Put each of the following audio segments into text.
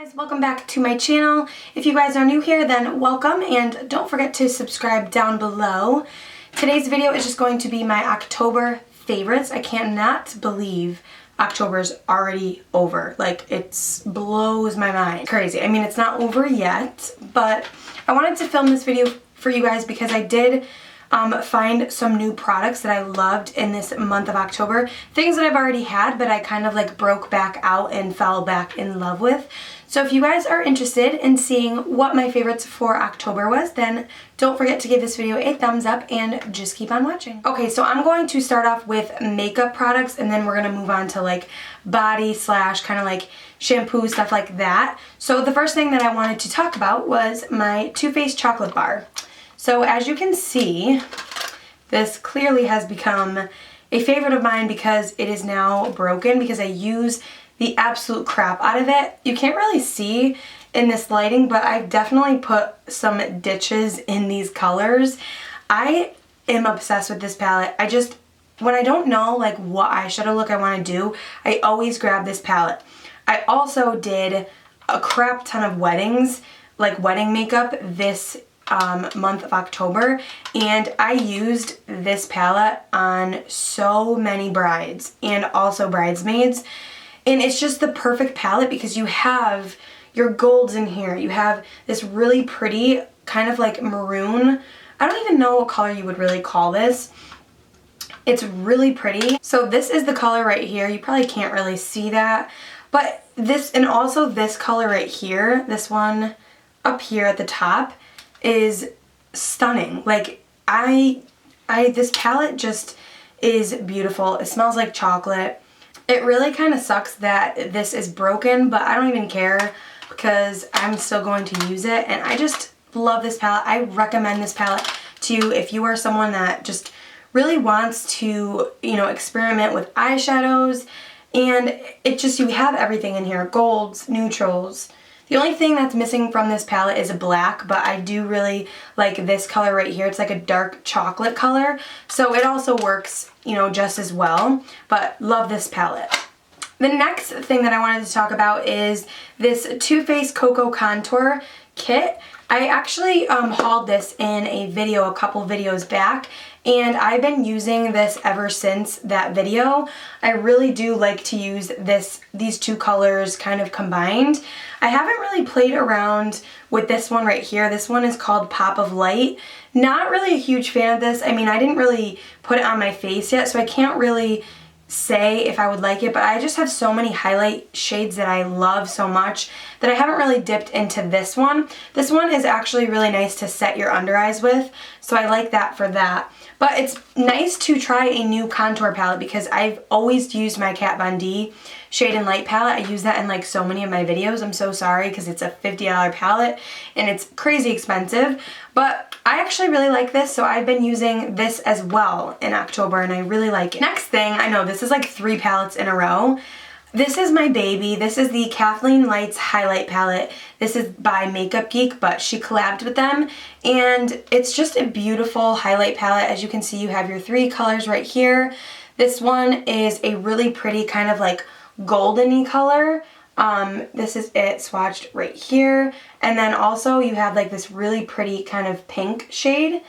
Guys, welcome back to my channel. If you guys are new here, then welcome, and don't forget to subscribe down below. Today's video is just going to be my October favorites. I cannot believe October's already over. Like, it blows my mind. Crazy. I mean, it's not over yet, but I wanted to film this video for you guys because I did find some new products that I loved in this month of October. Things that I've already had, but I kind of like broke back out and fell back in love with. So if you guys are interested in seeing what my favorites for October was, then don't forget to give this video a thumbs up and just keep on watching. Okay, so I'm going to start off with makeup products, and then we're gonna move on to like body slash kind of like shampoo, stuff like that. So the first thing that I wanted to talk about was my Too Faced chocolate bar. So as you can see, this clearly has become a favorite of mine because it is now broken because I use the absolute crap out of it. You can't really see in this lighting, but I've definitely put some ditches in these colors. I am obsessed with this palette. When I don't know like what eyeshadow look I want to do, I always grab this palette. I also did a crap ton of weddings, like wedding makeup this month of October, and I used this palette on so many brides and also bridesmaids. And it's just the perfect palette because you have your golds in here. You have this really pretty kind of like maroon. I don't even know what color you would really call this. It's really pretty. So this is the color right here. You probably can't really see that. But this, and also this color right here, this one up here at the top, is stunning. Like this palette just is beautiful. It smells like chocolate. It really kind of sucks that this is broken, but I don't even care because I'm still going to use it, and I just love this palette. I recommend this palette to you if you are someone that just really wants to, you know, experiment with eyeshadows, and you have everything in here, golds, neutrals. The only thing that's missing from this palette is a black, but I do really like this color right here. It's like a dark chocolate color, so it also works, you know, just as well, but love this palette. The next thing that I wanted to talk about is this Too Faced Cocoa Contour Kit. I actually hauled this in a video a couple videos back, and I've been using this ever since that video. I really do like to use these two colors kind of combined. I haven't really played around with this one right here. This one is called Pop of Light. Not really a huge fan of this. I mean, I didn't really put it on my face yet, so I can't really say if I would like it, but I just have so many highlight shades that I love so much that I haven't really dipped into this one. This one is actually really nice to set your under eyes with, so I like that for that. But it's nice to try a new contour palette because I've always used my Kat Von D Shade and Light palette. I use that in like so many of my videos. I'm so sorry because it's a $50 palette and it's crazy expensive, but I actually really like this, so I've been using this as well in October and I really like it. Next thing, I know this is like 3 palettes in a row. This is my baby. This is the Kathleen Lights Highlight Palette. This is by Makeup Geek, but she collabed with them, and it's just a beautiful highlight palette. As you can see, you have your 3 colors right here. This one is a really pretty kind of like golden-y color. This is it swatched right here, and then also you have like this really pretty kind of pink shade.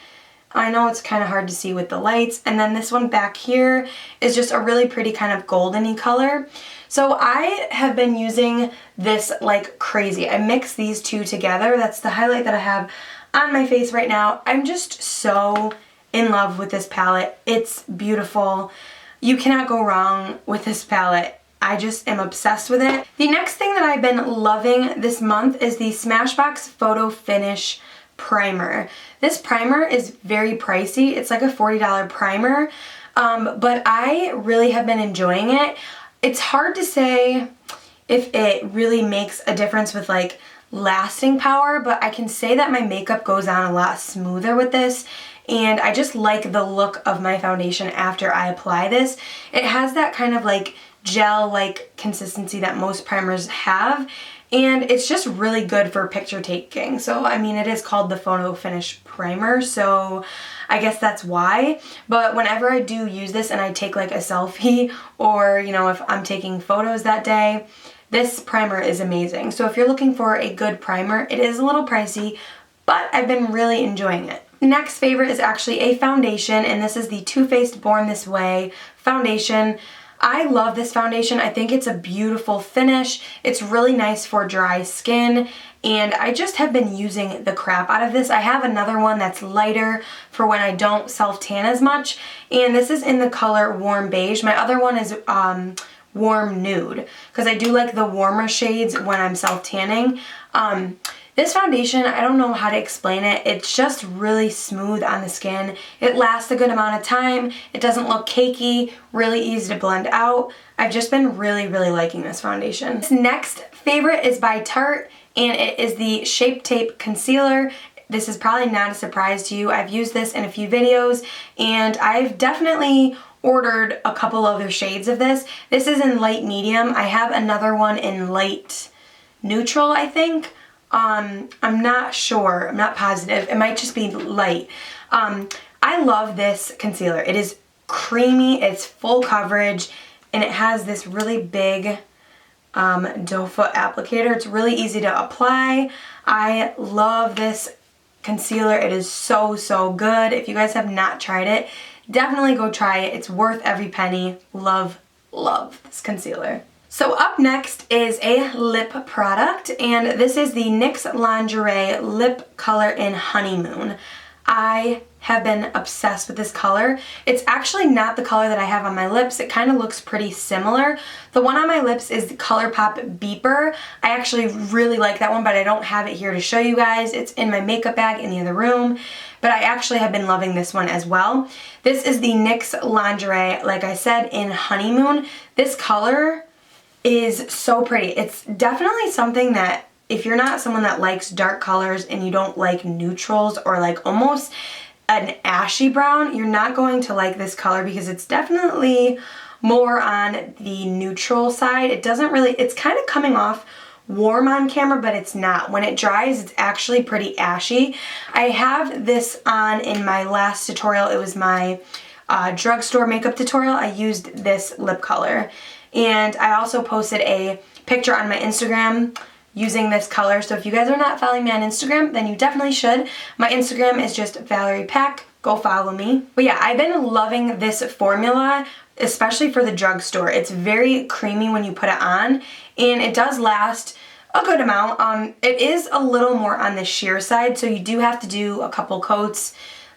I know it's kind of hard to see with the lights, and then this one back here is just a really pretty kind of golden-y color. So I have been using this like crazy. I mix these two together. That's the highlight that I have on my face right now. I'm just so in love with this palette. It's beautiful. You cannot go wrong with this palette. I just am obsessed with it. The next thing that I've been loving this month is the Smashbox Photo Finish Primer. This primer is very pricey. It's like a $40 primer, but I really have been enjoying it. It's hard to say if it really makes a difference with like lasting power, but I can say that my makeup goes on a lot smoother with this, and I just like the look of my foundation after I apply this. It has that kind of like gel-like consistency that most primers have, and it's just really good for picture taking. So I mean, it is called the Photo Finish Primer, so I guess that's why. But whenever I do use this and I take like a selfie, or you know, if I'm taking photos that day, this primer is amazing. So if you're looking for a good primer, it is a little pricey, but I've been really enjoying it. Next favorite is actually a foundation, and this is the Too Faced Born This Way foundation. I love this foundation. I think it's a beautiful finish. It's really nice for dry skin, and I just have been using the crap out of this. I have another one that's lighter for when I don't self-tan as much, and this is in the color Warm Beige. My other one is Warm Nude, because I do like the warmer shades when I'm self-tanning. This foundation, I don't know how to explain it. It's just really smooth on the skin. It lasts a good amount of time. It doesn't look cakey, really easy to blend out. I've just been really, really liking this foundation. This next favorite is by Tarte, and it is the Shape Tape Concealer. This is probably not a surprise to you. I've used this in a few videos, and I've definitely ordered a couple other shades of this. This is in light medium. I have another one in light neutral, I think. I'm not sure, I'm not positive. It might just be light. I love this concealer. It is creamy, it's full coverage, and it has this really big doe foot applicator. It's really easy to apply. I love this concealer. It is so, so good. If you guys have not tried it, definitely go try it. It's worth every penny. Love, love this concealer. So up next is a lip product, and this is the NYX Lingerie Lip Color in Honeymoon. I have been obsessed with this color. It's actually not the color that I have on my lips. It kind of looks pretty similar. The one on my lips is the ColourPop Beeper. I actually really like that one, but I don't have it here to show you guys. It's in my makeup bag in the other room, but I actually have been loving this one as well. This is the NYX Lingerie, like I said, in Honeymoon. This color is so pretty. It's definitely something that if you're not someone that likes dark colors and you don't like neutrals or like almost an ashy brown, you're not going to like this color because it's definitely more on the neutral side. It doesn't really, it's kind of coming off warm on camera, but it's not. When it dries, it's actually pretty ashy. I have this on in my last tutorial. It was my drugstore makeup tutorial. I used this lip color. And I also posted a picture on my Instagram using this color. So if you guys are not following me on Instagram, then you definitely should. My Instagram is just Valerie Pac. Go follow me. But yeah, I've been loving this formula, especially for the drugstore. It's very creamy when you put it on, and it does last a good amount. It is a little more on the sheer side, so you do have to do a couple coats.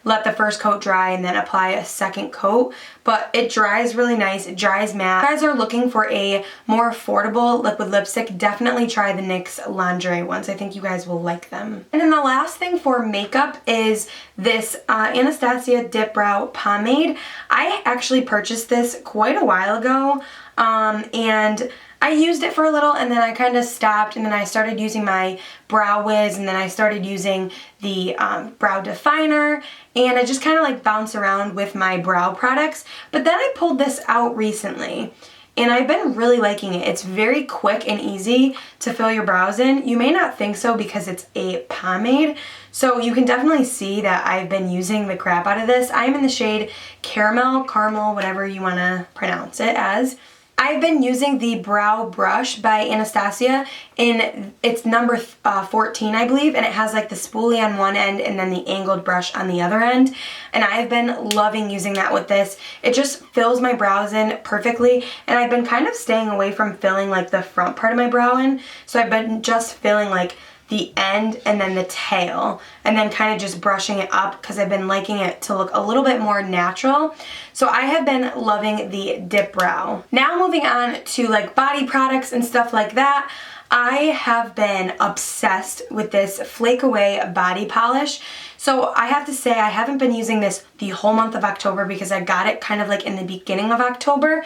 Let the first coat dry and then apply a second coat, but it dries really nice. It dries matte. If you guys are looking for a more affordable liquid lipstick, definitely try the NYX Lingerie ones. I think you guys will like them. And then the last thing for makeup is this Anastasia Dip Brow Pomade. I actually purchased this quite a while ago, and I used it for a little and then I kind of stopped, and then I started using my Brow Wiz, and then I started using the brow definer, and I just kind of like bounce around with my brow products. But then I pulled this out recently and I've been really liking it. It's very quick and easy to fill your brows in. You may not think so because it's a pomade, so you can definitely see that I've been using the crap out of this. I'm in the shade Caramel, whatever you want to pronounce it as. I've been using the Brow Brush by Anastasia, and it's number 14, I believe, and it has like the spoolie on one end and then the angled brush on the other end, and I've been loving using that with this. It just fills my brows in perfectly, and I've been kind of staying away from filling like the front part of my brow in, so I've been just filling like the end and then the tail, and then kind of just brushing it up because I've been liking it to look a little bit more natural. So I have been loving the Dip Brow. Now moving on to like body products and stuff like that, I have been obsessed with this Flake Away body polish. So I have to say I haven't been using this the whole month of October because I got it kind of like in the beginning of October.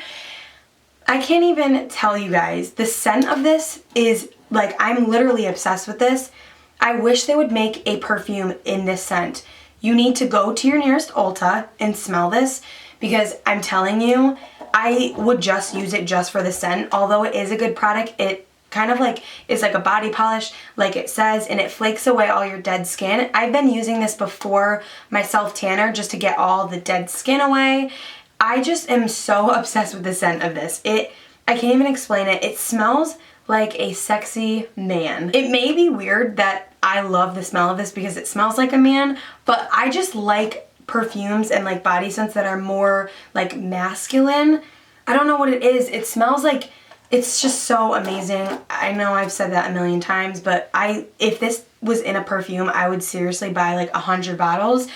I can't even tell you guys, the scent of this is like, I'm literally obsessed with this. I wish they would make a perfume in this scent. You need to go to your nearest Ulta and smell this, because I'm telling you, I would just use it just for the scent. Although it is a good product, it kind of like is like a body polish, like it says, and it flakes away all your dead skin. I've been using this before my self-tanner just to get all the dead skin away. I just am so obsessed with the scent of this. I can't even explain it. It smells like a sexy man. It may be weird that I love the smell of this because it smells like a man, but I just like perfumes and like body scents that are more like masculine. I don't know what it is. It smells like, it's just so amazing. I know I've said that a million times, but if this was in a perfume, I would seriously buy like 100 bottles.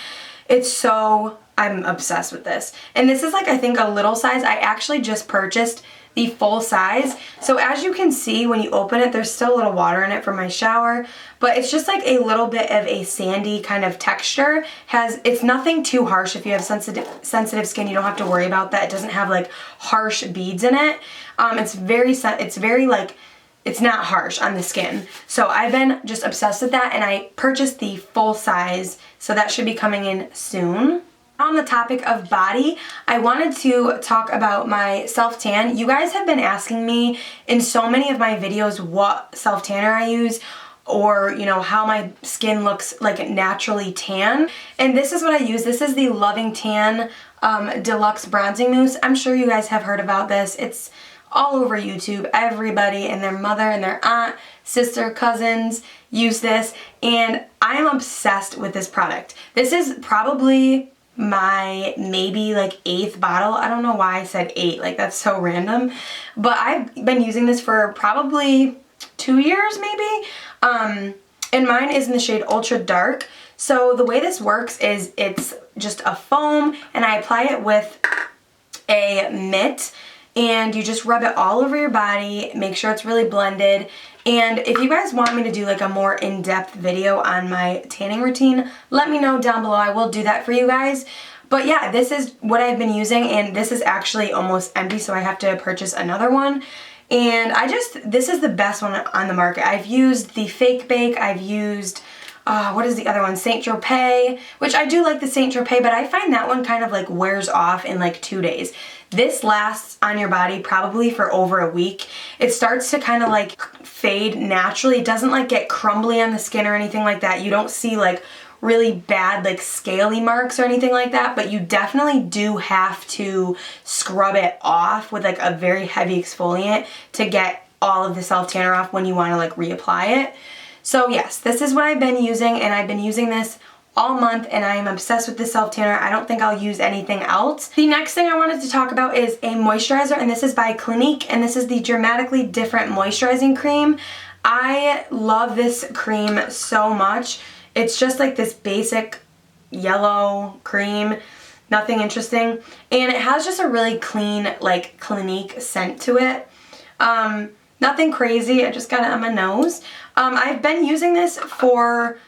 I'm obsessed with this. And this is like, I think a little size. I actually just purchased the full size. So as you can see, when you open it, there's still a little water in it from my shower, but it's just like a little bit of a sandy kind of texture. It's nothing too harsh. If you have sensitive skin, you don't have to worry about that. It doesn't have like harsh beads in it. It's very like, it's not harsh on the skin. So I've been just obsessed with that, and I purchased the full size, so that should be coming in soon. On the topic of body, I wanted to talk about my self-tan. You guys have been asking me in so many of my videos what self-tanner I use, or you know, how my skin looks like naturally tan. And this is what I use. This is the Loving Tan Deluxe Bronzing Mousse. I'm sure you guys have heard about this. It's all over YouTube. Everybody and their mother and their aunt, sister, cousins use this, and I am obsessed with this product. This is probably my maybe like 8th bottle. I don't know why I said 8, like that's so random, but I've been using this for probably 2 years maybe, and mine is in the shade Ultra Dark. So the way this works is it's just a foam, and I apply it with a mitt, and you just rub it all over your body, make sure it's really blended. And if you guys want me to do like a more in-depth video on my tanning routine, let me know down below. I will do that for you guys. But yeah, this is what I've been using, and this is actually almost empty, so I have to purchase another one. And this is the best one on the market. I've used the Fake Bake, I've used, what is the other one? Saint Tropez, which I do like the Saint Tropez, but I find that one kind of like wears off in like 2 days. This lasts on your body probably for over a week. It starts to kind of like fade naturally. It doesn't like get crumbly on the skin or anything like that. You don't see like really bad like scaly marks or anything like that, but you definitely do have to scrub it off with like a very heavy exfoliant to get all of the self-tanner off when you want to like reapply it. So yes, this is what I've been using, and I've been using this all month, and I am obsessed with this self-tanner. I don't think I'll use anything else. The next thing I wanted to talk about is a moisturizer, and this is by Clinique, and this is the Dramatically Different Moisturizing Cream. I love this cream so much. It's just like this basic yellow cream, nothing interesting, and it has just a really clean, like Clinique scent to it. Nothing crazy, I just got it on my nose. I've been using this for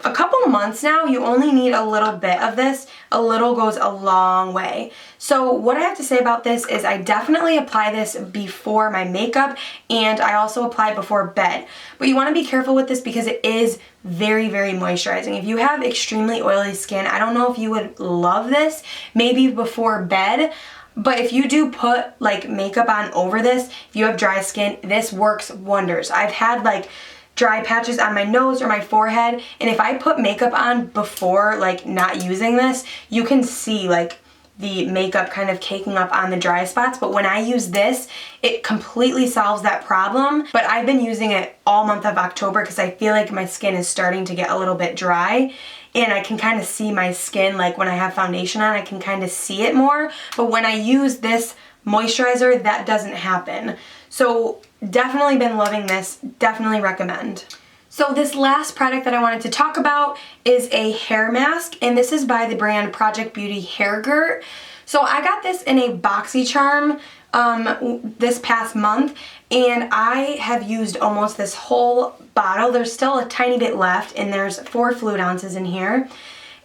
a couple months now. You only need a little bit of this. A little goes a long way. So what I have to say about this is I definitely apply this before my makeup, and I also apply it before bed. But you want to be careful with this because it is very, very moisturizing. If you have extremely oily skin, I don't know if you would love this, maybe before bed. But if you do put like makeup on over this, if you have dry skin, this works wonders. I've had like dry patches on my nose or my forehead, and if I put makeup on before like not using this, you can see like the makeup kind of caking up on the dry spots. But when I use this, it completely solves that problem. But I've been using it all month of October because I feel like my skin is starting to get a little bit dry, and I can kind of see my skin, like when I have foundation on, I can kind of see it more. But when I use this moisturizer, that doesn't happen. So definitely been loving this, definitely recommend. So this last product that I wanted to talk about is a hair mask, and this is by the brand Project Beauty Hair Gurt. So I got this in a BoxyCharm this past month, and I have used almost this whole bottle. There's still a tiny bit left, and there's 4 fluid ounces in here.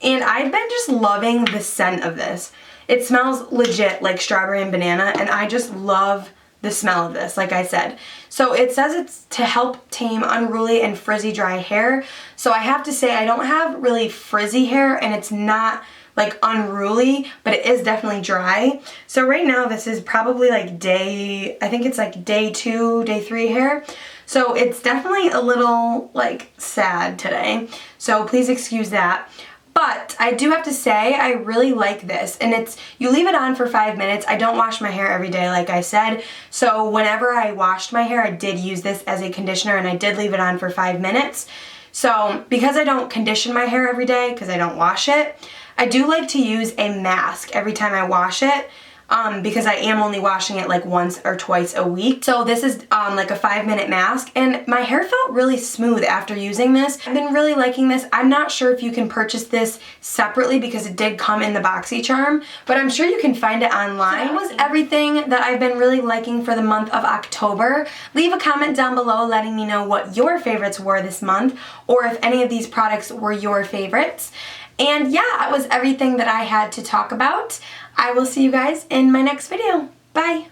And I've been just loving the scent of this. It smells legit like strawberry and banana, and I just love the smell of this, like I said. So it says it's to help tame unruly and frizzy dry hair. So I have to say I don't have really frizzy hair, and it's not like unruly, but it is definitely dry. So right now this is probably like I think it's like day 2, day 3 hair. So it's definitely a little like sad today. So please excuse that. But I do have to say, I really like this, and you leave it on for 5 minutes. I don't wash my hair every day, like I said, so whenever I washed my hair, I did use this as a conditioner, and I did leave it on for 5 minutes. So because I don't condition my hair every day, because I don't wash it, I do like to use a mask every time I wash it. Because I am only washing it like once or twice a week. So this is like a 5-minute mask, and my hair felt really smooth after using this. I've been really liking this. I'm not sure if you can purchase this separately because it did come in the BoxyCharm, but I'm sure you can find it online. So that was everything that I've been really liking for the month of October. Leave a comment down below letting me know what your favorites were this month, or if any of these products were your favorites. And yeah, that was everything that I had to talk about. I will see you guys in my next video. Bye!